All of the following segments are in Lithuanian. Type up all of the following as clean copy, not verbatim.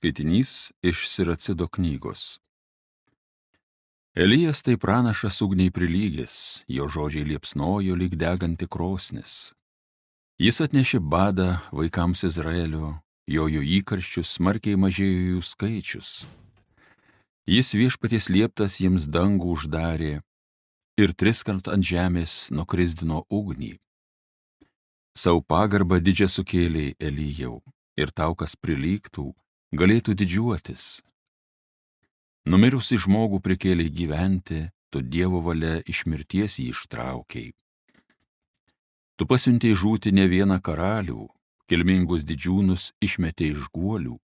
Skaitinys iš Siracido knygos. Elijas tai pranašas ugniai prilygęs, jo žodžiai liepsnojo lyg deganti krosnis. Jis atnešė badą vaikams Izraelio, jo įkarščius smarkiai mažėjo jų skaičius. Jis viešpaties lieptas jiems dangų uždarė ir triskart ant žemės nukrisdino ugnį. Sau pagarbą didžią sukėlė Elijau, ir tau, kas prilygtų, galėtų didžiuotis. Numirusį žmogų prikėlė gyventi, tu Dievo valia iš mirties jį ištraukei. Tu pasiuntei žūti ne vieną karalių, kilmingus didžiūnus išmetei iš guolių.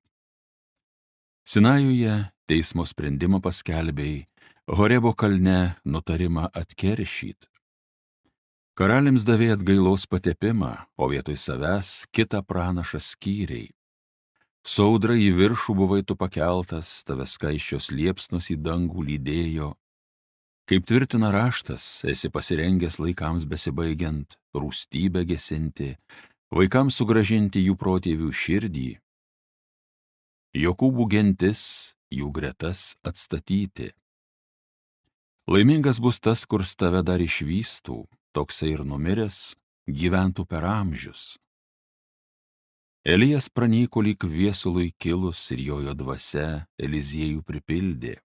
Sinajuje teismo sprendimą paskelbei, Horebo kalne nutarimą atkeršyt. Karaliams davė atgailos patepimą, o vietoj savęs kitą pranašą skyrei. Su audra į viršų buvai tu pakeltas, tave skaisčios liepsnos į dangų lydėjo. Kaip tvirtina raštas, esi pasirengęs laikams besibaigiant, rūstybę gesinti, vaikams sugrąžinti jų protėvių širdį. Jokūbų gentis, jų gretas atstatyti. Laimingas bus tas, kurs tave dar išvystų, toksai ir numiręs, gyventų per amžius. Elijas pranyko lyg viesului kilus ir jojo dvasia Eliziejų pripildė.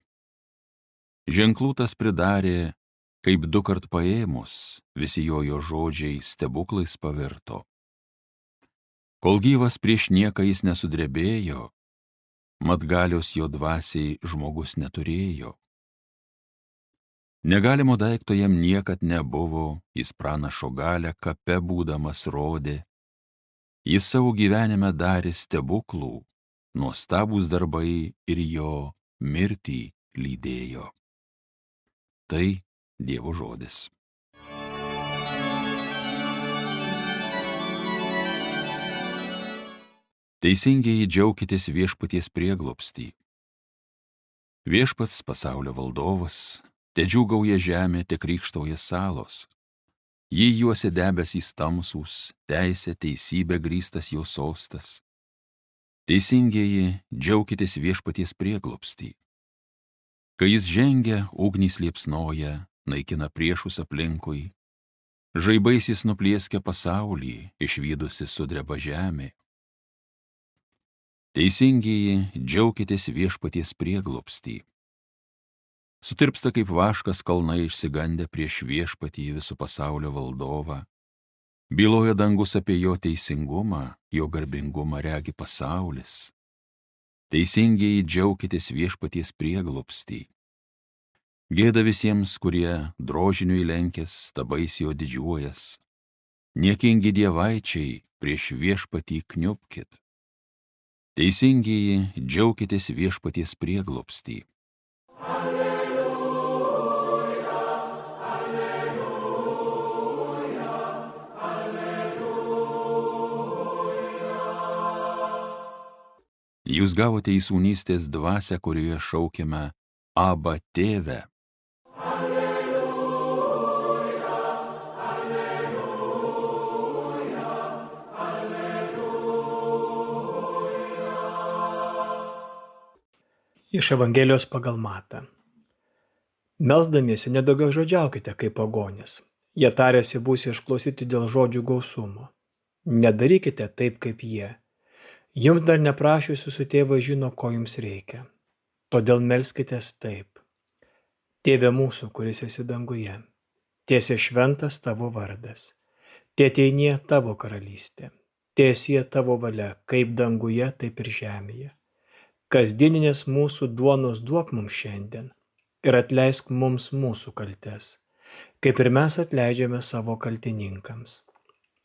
Ženklų tas pridarė, kaip dukart paėmus, visi jojo žodžiai stebuklais pavirto. Kol gyvas prieš nieką jis nesudrebėjo, mat galios jo dvasiai žmogus neturėjo. Negalimo daikto jam niekad nebuvo, jis pranašo galią kape būdamas rodė. Jis savo gyvenime darė stebuklų, nuostabūs darbai ir jo mirtį lydėjo. Tai Dievo žodis. Teisingieji džiaukitės viešpaties prieglobstį. Viešpats pasaulio valdovas, te džiūgauja žemė, te krykštauja salos. Jį juose debesys tamsūs, teisė, teisybė grįstas jo sostas. Teisingieji, džiaukitės viešpaties prieglobstį. Kai jis žengia, ugnys liepsnoja, naikina priešus aplinkui. Žaibais jis nuplieskia pasaulį, išvydusi sudreba žemė. Teisingieji, džiaukitės viešpaties prieglobstį. Sutirpsta kaip vaškas kalnai išsigandę prieš viešpatį visų pasaulio valdovą. Byloja dangus apie jo teisingumą, jo garbingumą regi pasaulis. Teisingieji, džiaukitės viešpaties prieglobstį. Gėda visiems, kurie drožiniui lenkės, stabais jo didžiuojas. Niekingi dievaičiai, prieš viešpatį kniupkit. Teisingieji, džiaukitės viešpaties prieglobstį. Jūs gavote į sūnystės dvasią, kurioje šaukiame Abba tėve. Alleluja, alleluja, alleluja. Iš Evangelijos pagal Matą. Melsdamiesi nedaugiažodžiaukite kaip pagonys. Jie tariasi būsi išklausyti dėl žodžių gausumo. Nedarykite taip kaip jie. Jums dar neprašiusi su tėvas žino, ko jums reikia. Todėl melskitės taip. Tėve mūsų, kuris esi danguje, tiesie šventas tavo vardas. Tėteinie tavo karalystė. Tiesie tavo valia, kaip danguje, taip ir žemėje. Kasdieninės mūsų duonos duok mums šiandien ir atleisk mums mūsų kaltes, kaip ir mes atleidžiame savo kaltininkams.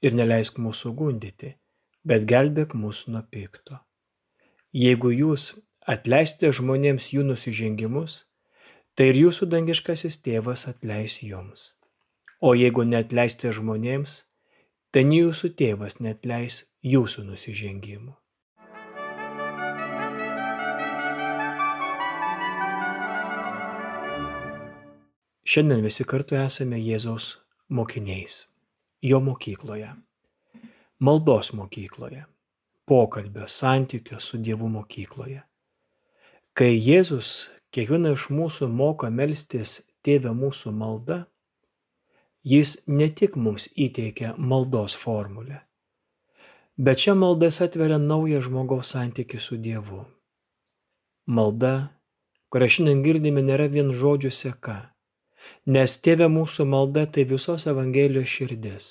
Ir neleisk mūsų gundyti, bet gelbėk mus nuo pikto. Jeigu jūs atleisite žmonėms jų nusižengimus, tai ir jūsų dangiškasis tėvas atleis jums. O jeigu neatleisite žmonėms, tai jūsų tėvas neatleis jūsų nusižengimų. Šiandien visi kartu esame Jėzaus mokiniais, jo mokykloje. Maldos mokykloje, pokalbio, santykio su Dievu mokykloje. Kai Jėzus kiekvieną iš mūsų moko melstis Tėve mūsų malda, jis ne tik mums įteikia maldos formulę, bet šia malda jis atveria naują žmogaus santykį su Dievu. Malda, kurią šiandien girdime, nėra vien žodžių seka, nes Tėve mūsų malda tai visos Evangelijos širdis,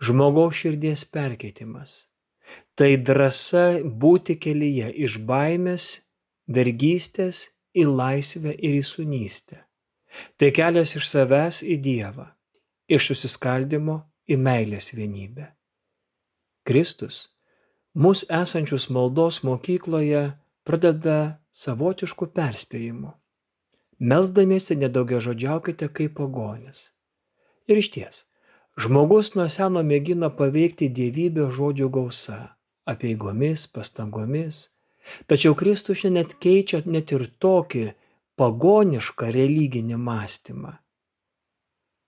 žmogaus širdies perkeitimas. Tai drąsa būti kelyje iš baimės, vergystės į laisvę ir į sūnystę. Tai kelias iš savęs į Dievą, iš susiskaldimo į meilės vienybę. Kristus, mūsų esančius maldos mokykloje, pradeda savotiškų perspėjimų. Melsdamiesi nedaugiažodžiaukite kaip pagonis. Ir išties, žmogus nuo seno mėgino paveikti dievybę žodžių gausa, apeigomis, pastangomis. Tačiau Kristus šiandien keičia net ir tokį pagonišką religinį mąstymą.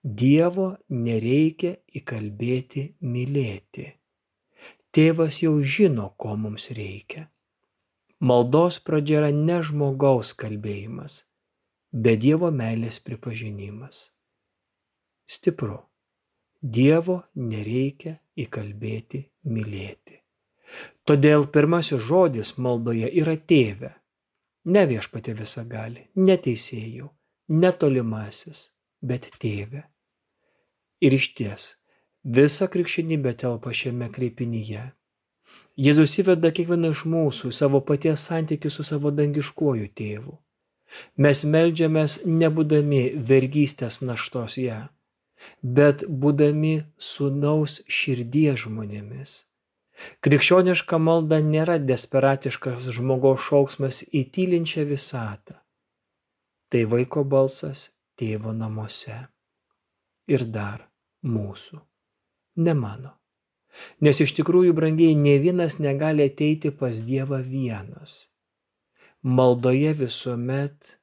Dievo nereikia įkalbėti mylėti. Tėvas jau žino, ko mums reikia. Maldos pradžia yra ne žmogaus kalbėjimas, bet Dievo meilės pripažinimas. Stipru. Dievo nereikia įkalbėti mylėti. Todėl pirmasis žodis maldoje yra Tėve. Ne Viešpatie visagali, ne Teisėjau, ne Tolimasis, bet Tėve. Ir išties, visa krikščionybė telpa šiame kreipinyje. Jėzus įveda kiekvieną iš mūsų savo paties santykių su savo dangiškuoju Tėvu. Mes meldžiamės nebūdami vergystės naštos ją, bet būdami sūnaus širdies žmonėmis. Krikščioniška malda nėra desperatiškas žmogaus šauksmas į tylinčią visatą. Tai vaiko balsas Tėvo namuose. Ir dar mūsų, ne mano. Nes iš tikrųjų, brangiai, nė vienas negali ateiti pas Dievą vienas. Maldoje visuomet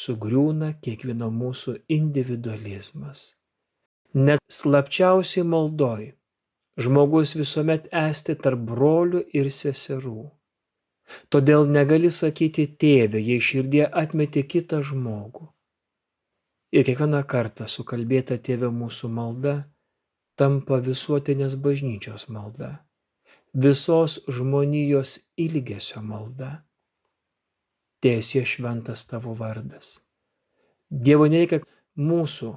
sugriūna kiekvieno mūsų individualizmas. Net slapčiausiai maldoj žmogus visuomet esti tarp brolių ir seserų. Todėl negali sakyti Tėve, jei širdie atmeti kitą žmogų. Ir kiekvieną kartą sukalbėta Tėve mūsų malda tampa visuotinės bažnyčios malda, visos žmonijos ilgesio malda. Teesie šventas tavo vardas. Dievo nereikia mūsų,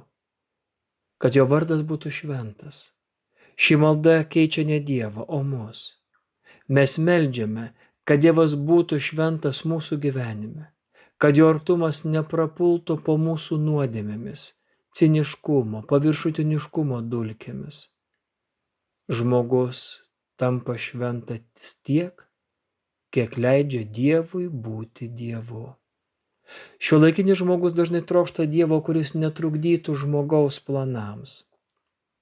kad jo vardas būtų šventas. Ši malda keičia ne Dievą, o mus. Mes meldžiame, kad Dievas būtų šventas mūsų gyvenime, kad jo artumas neprapultų po mūsų nuodėmėmis, ciniškumo, paviršutiniškumo dulkėmis. Žmogus tampa šventas tiek, kiek leidžia Dievui būti Dievu. Šiuolaikinis žmogus dažnai trokšta Dievo, kuris netrukdytų žmogaus planams.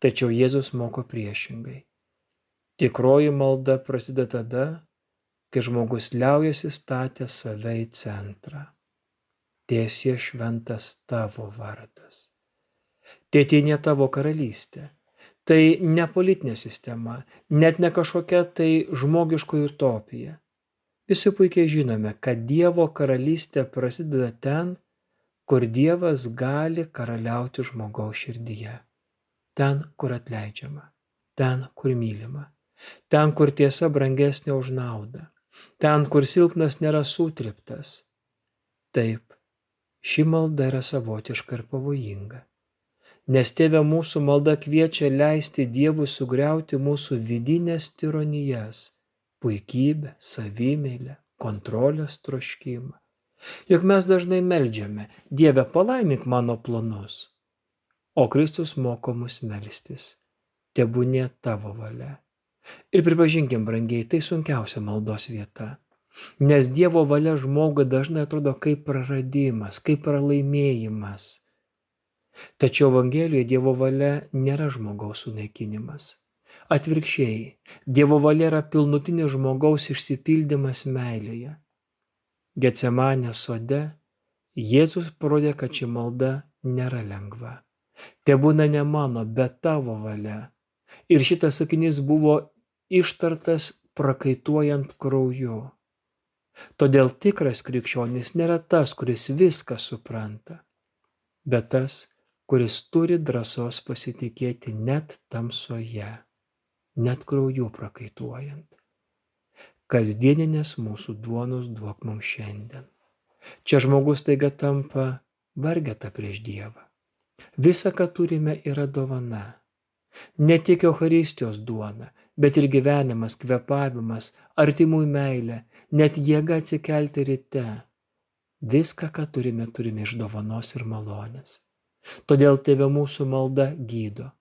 Tačiau Jėzus moko priešingai. Tikroji malda prasideda tada, kai žmogus liaujasi statęs save į centrą. Teesie šventas tavo vardas. Tėtynė tavo karalystė. Tai ne politinė sistema, net ne kažkokia tai žmogiškoji utopija. Visi puikiai žinome, kad Dievo karalystė prasideda ten, kur Dievas gali karaliauti žmogaus širdyje. Ten, kur atleidžiama, ten, kur mylima, ten, kur tiesa brangesnė už naudą, ten, kur silpnas nėra sutriptas. Taip, ši malda yra savotiška ir pavojinga, nes Tėve mūsų malda kviečia leisti Dievui sugriauti mūsų vidinės tironijas, puikybę, savimeilę, kontrolės troškimą. Juk mes dažnai meldžiame, Dieve palaimink mano planus. O Kristus moko mus melstis, tebūnie tavo valia. Ir pripažinkim, brangiai, tai sunkiausia maldos vieta, nes Dievo valia žmogui dažnai atrodo kaip praradimas, kaip pralaimėjimas. Tačiau Evangelijoje Dievo valia nėra žmogaus sunaikinimas. Atvirkščiai, Dievo valia yra pilnutinis žmogaus išsipildymas meilėje. Getsemanės sode Jėzus parodė, kad ši malda nėra lengva. Tebūna ne mano, bet tavo valia. Ir šitas sakinys buvo ištartas prakaituojant krauju. Todėl tikras krikščionis nėra tas, kuris viską supranta, bet tas, kuris turi drąsos pasitikėti net tamsoje, net krauju prakaituojant. Kasdieninės mūsų duonos duok mums šiandien. Čia žmogus taiga tampa vargeta prieš Dievą. Visa, ką turime, yra dovana. Ne tik Eucharistijos duona, bet ir gyvenimas, kvėpavimas, artimųjų meilė, net jėga atsikelti ryte. Viską, ką turime, turime iš dovanos ir malonės. Todėl Tėve mūsų malda gydo.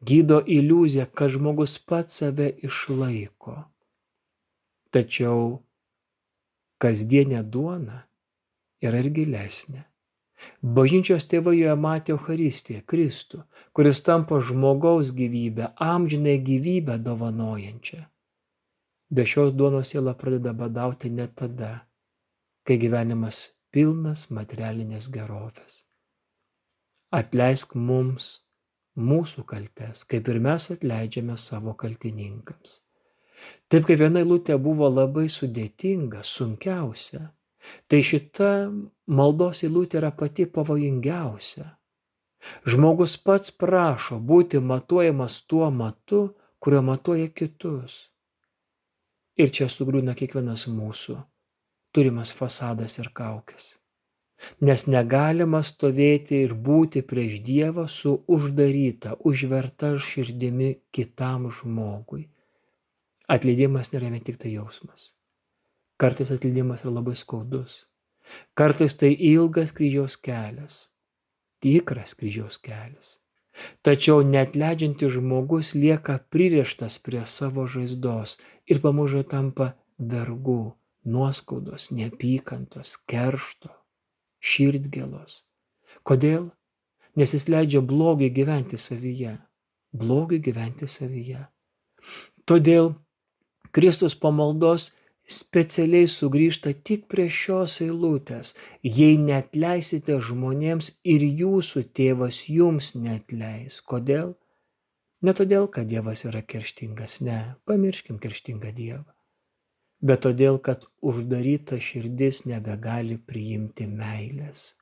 Gydo iliuziją, kad žmogus pats save išlaiko. Tačiau kasdienė duona yra ir gilesnė. Bažnyčios tėvai joje matė Eucharistiją, Kristų, kuris tampa žmogaus gyvybę, amžinai gyvybę dovanojančią. Be šios duonos siela pradeda badauti net tada, kai gyvenimas pilnas materialinės gerovės. Atleisk mums mūsų kaltes, kaip ir mes atleidžiame savo kaltininkams. Taip kaip viena eilutė buvo labai sudėtinga, sunkiausia, tai šita maldos eilutė yra pati pavojingiausia. Žmogus pats prašo būti matuojamas tuo matu, kurio matuoja kitus. Ir čia sugriūna kiekvienas mūsų turimas fasadas ir kaukės. Nes negalima stovėti ir būti prieš Dievą su uždaryta, užverta širdimi kitam žmogui. Atleidimas nėra vien tik tai jausmas. Kartais atleidimas yra labai skaudus. Kartais tai ilgas kryžiaus kelias. Tikras kryžiaus kelias. Tačiau neatleidžiantis žmogus lieka pririštas prie savo žaizdos ir pamažu tampa vergu, nuoskaudos, neapykantos, keršto, širdgėlos. Kodėl? Nes jis leidžia blogiui gyventi savyje. Blogiui gyventi savyje. Todėl Kristus po maldos specialiai sugrįžta tik prie šios eilutės. Jei neatleisite žmonėms, ir jūsų tėvas jums neatleis. Kodėl? Ne todėl, kad Dievas yra kerštingas, ne, pamirškim kerštingą Dievą. Bet todėl, kad uždaryta širdis nebegali priimti meilės.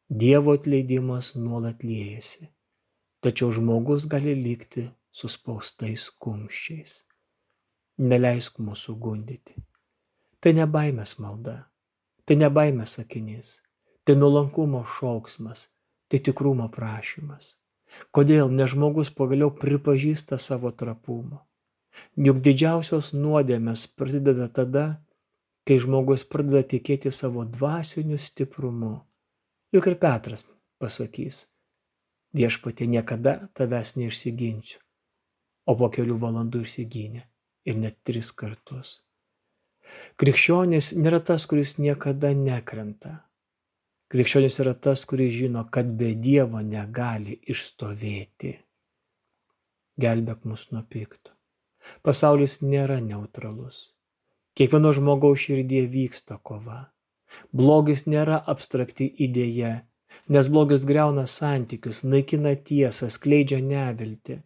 Dievo atleidimas nuolat liejasi, tačiau žmogus gali likti suspaustais kumščiais. Neleisk mūsų gundyti. Tai ne baimės malda, tai ne baimės sakinys, tai nuolankumo šauksmas, tai tikrumo prašymas. Kodėl? Nes žmogus pagaliau pripažįsta savo trapumą. Juk didžiausios nuodėmės prasideda tada, kai žmogus pradeda tikėti savo dvasiniu stiprumu. Juk ir Petras pasakys: Viešpatie, niekada tavęs neišsiginsiu. O po kelių valandų išsigynė. Ir net 3 kartus. Krikščionis nėra tas, kuris niekada nekrenta. Krikščionis yra tas, kuris žino, kad be Dievo negali išstovėti. Gelbėk mus nuo pikto. Pasaulis nėra neutralus. Kiekvieno žmogaus širdie vyksta kova. Blogis nėra abstrakti idėja, nes blogis griauna santykius, naikina tiesą, skleidžia neviltį.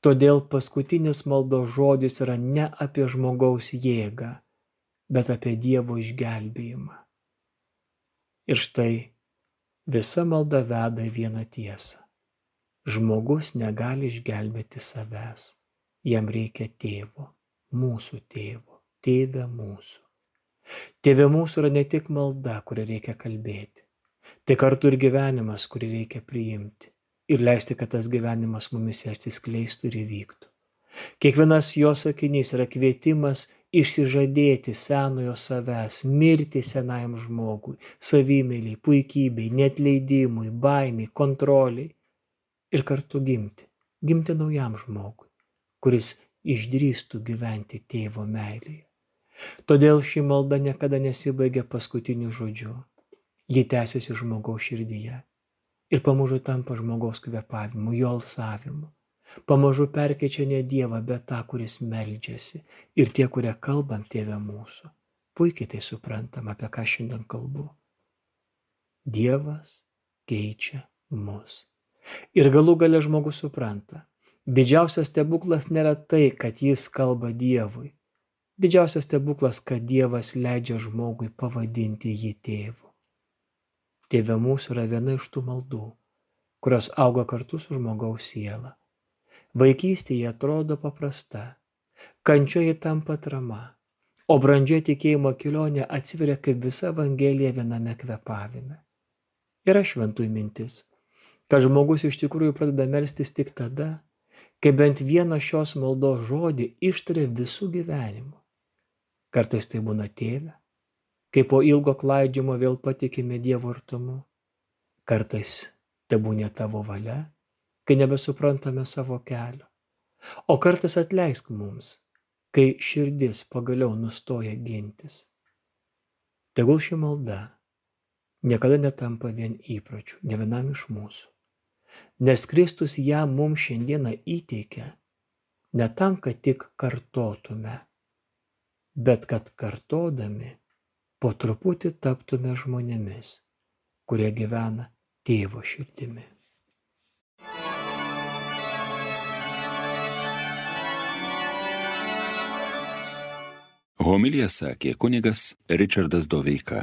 Todėl paskutinis maldos žodis yra ne apie žmogaus jėgą, bet apie Dievo išgelbėjimą. Ir štai visa malda veda į vieną tiesą. Žmogus negali išgelbėti savęs. Jam reikia tėvo, mūsų tėvo, tėve mūsų. Tėve mūsų yra ne tik malda, kurią reikia kalbėti. Tai kartu ir gyvenimas, kurį reikia priimti. Ir leisti, kad tas gyvenimas mumis atsiskleistų ir įvyktų. Kiekvienas jo sakinys yra kvietimas išsižadėti senojo savęs, mirti senajam žmogui, savimyliai, puikybei, neatleidimui, baimiai, kontroliai ir kartu gimti naujam žmogui, kuris išdrįstų gyventi tėvo meilėje. Todėl ši malda niekada nesibaigia paskutiniu žodžiu. Ji tęsiasi žmogaus širdyje. Ir pamažu tampa žmogaus kvėpavimu, jo alsavimu. Pamažu perkeičia ne Dievą, bet tą, kuris meldžiasi. Ir tie, kurie kalbam Tėve mūsų, puikiai tai suprantam, apie ką šiandien kalbu. Dievas keičia mus. Ir galų gale žmogus supranta. Didžiausias stebuklas nėra tai, kad jis kalba Dievui, Didžiausias stebuklas, kad Dievas leidžia žmogui pavadinti jį tėvu. Tėve mūsų yra viena iš tų maldų, kurios auga kartu su žmogaus siela. Vaikystėje atrodo paprasta, kančioje tampa atrama, o brandžioje tikėjimo kelionė atsiveria kaip visa Evangelija viename kvėpavime. Yra šventųjų mintis, kad žmogus iš tikrųjų pradeda melstis tik tada, kai bent vieną šios maldos žodį ištaria visų gyvenimų. Kartais tai būna tėve, kai po ilgo klaidžiamo vėl patikime Dievo artumu. Kartais tai būna tavo valia, kai nebesuprantame savo kelio. O kartais atleisk mums, kai širdis pagaliau nustoja gintis. Tegul ši malda niekada netampa vien įpročiu, ne vienam iš mūsų. Nes Kristus ją mums šiandieną įteikia ne tam, kad tik kartotume, bet kad kartodami po truputį taptume žmonėmis, kurie gyvena Tėvo širdimi. Homiliją sakė kunigas Ričardas Doveika.